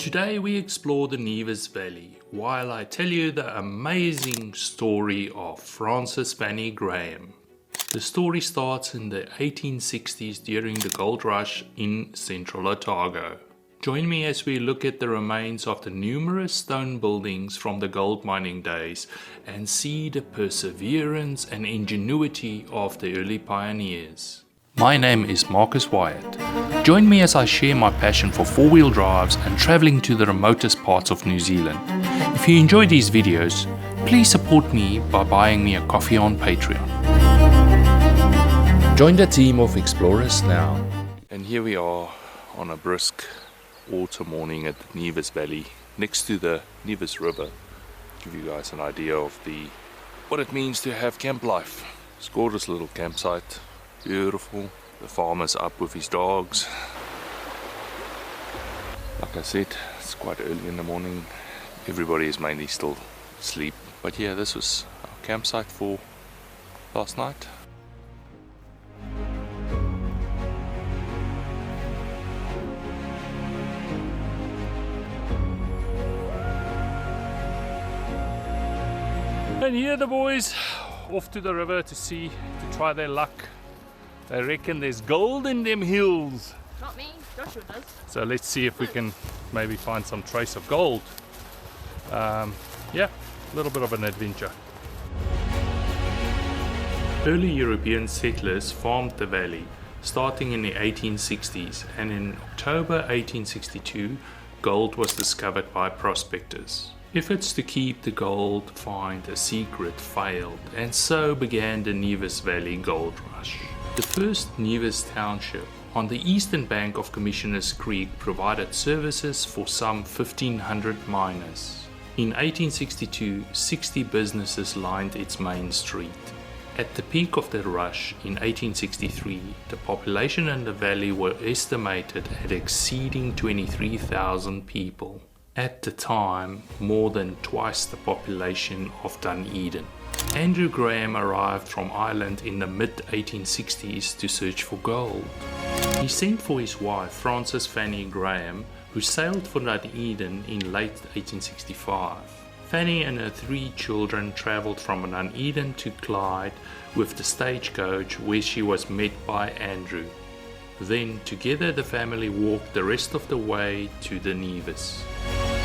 Today we explore the Nevis Valley while I tell you the amazing story of Fanny Graham. The story starts in the 1860s during the gold rush in central Otago. Join me as we look at the remains of the numerous stone buildings from the gold mining days and see the perseverance and ingenuity of the early pioneers. My name is Marcus Wyatt. Join me as I share my passion for four-wheel drives and travelling to the remotest parts of New Zealand. If you enjoy these videos, please support me by buying me a coffee on Patreon. Join the team of explorers now. And here we are on a brisk autumn morning at the Nevis Valley, next to the Nevis River. Give you guys an idea of what it means to have camp life. It's a gorgeous little campsite. Beautiful. The farmer's up with his dogs. Like I said, it's quite early in the morning. Everybody is mainly still asleep. But yeah, this was our campsite for last night. And here the boys off to the river to try their luck. They reckon there's gold in them hills. Not me, Joshua does. So let's see if we can maybe find some trace of gold. Yeah, a little bit of an adventure. Early European settlers farmed the valley, starting in the 1860s, and in October 1862, gold was discovered by prospectors. Efforts to keep the gold find a secret failed, and so began the Nevis Valley Gold Rush. The first Nevis Township on the eastern bank of Commissioners Creek provided services for some 1,500 miners. In 1862, 60 businesses lined its main street. At the peak of the rush in 1863, the population in the valley were estimated at exceeding 23,000 people. At the time, more than twice the population of Dunedin. Andrew Graham arrived from Ireland in the mid-1860s to search for gold. He sent for his wife, Fanny Graham, who sailed for Dunedin in late 1865. Fanny and her 3 children travelled from Dunedin to Clyde with the stagecoach, where she was met by Andrew. Then together the family walked the rest of the way to the Nevis.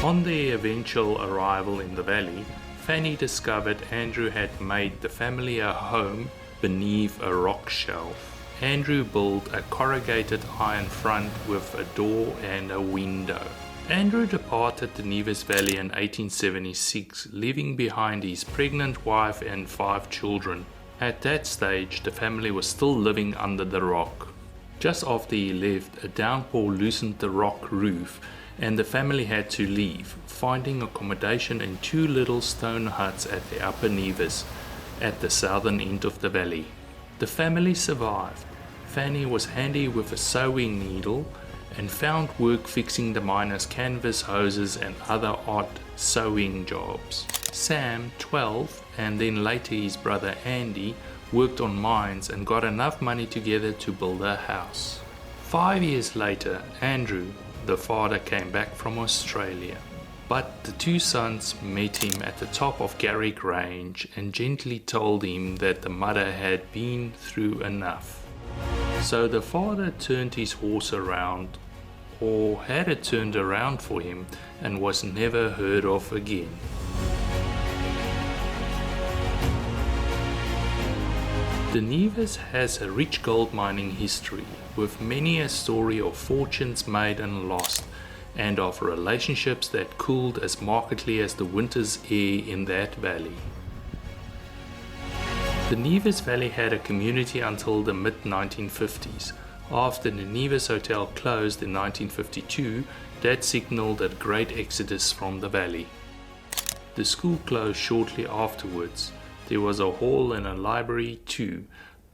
On their eventual arrival in the valley, Fanny discovered Andrew had made the family a home beneath a rock shelf. Andrew built a corrugated iron front with a door and a window. Andrew departed the Nevis Valley in 1876, leaving behind his pregnant wife and 5 children. At that stage, the family was still living under the rock. Just after he left, a downpour loosened the rock roof, and the family had to leave, finding accommodation in 2 little stone huts at the Upper Nevis, at the southern end of the valley. The family survived. Fanny was handy with a sewing needle and found work fixing the miners' canvas hoses and other odd sewing jobs. Sam, 12, and then later his brother Andy, worked on mines and got enough money together to build a house. 5 years later, Andrew, the father, came back from Australia, but the 2 sons met him at the top of Garrick Range and gently told him that the mother had been through enough. So the father turned his horse around, or had it turned around for him, and was never heard of again. The Nevis has a rich gold mining history, with many a story of fortunes made and lost, and of relationships that cooled as markedly as the winter's air in that valley. The Nevis Valley had a community until the mid-1950s. After the Nevis Hotel closed in 1952, that signaled a great exodus from the valley. The school closed shortly afterwards. There was a hall and a library too,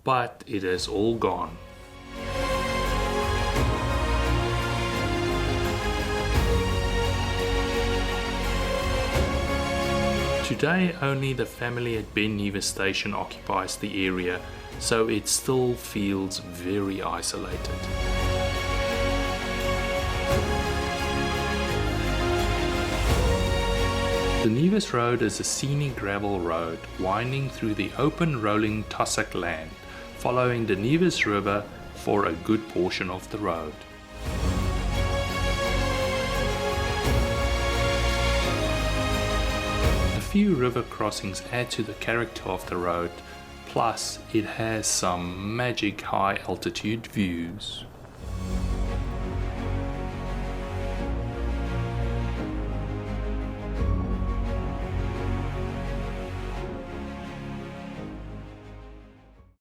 but it has all gone. Today only the family at Ben Nevis Station occupies the area, so it still feels very isolated. The Nevis Road is a scenic gravel road winding through the open rolling tussock land, following the Nevis River for a good portion of the road. A few river crossings add to the character of the road, plus it has some magic high altitude views.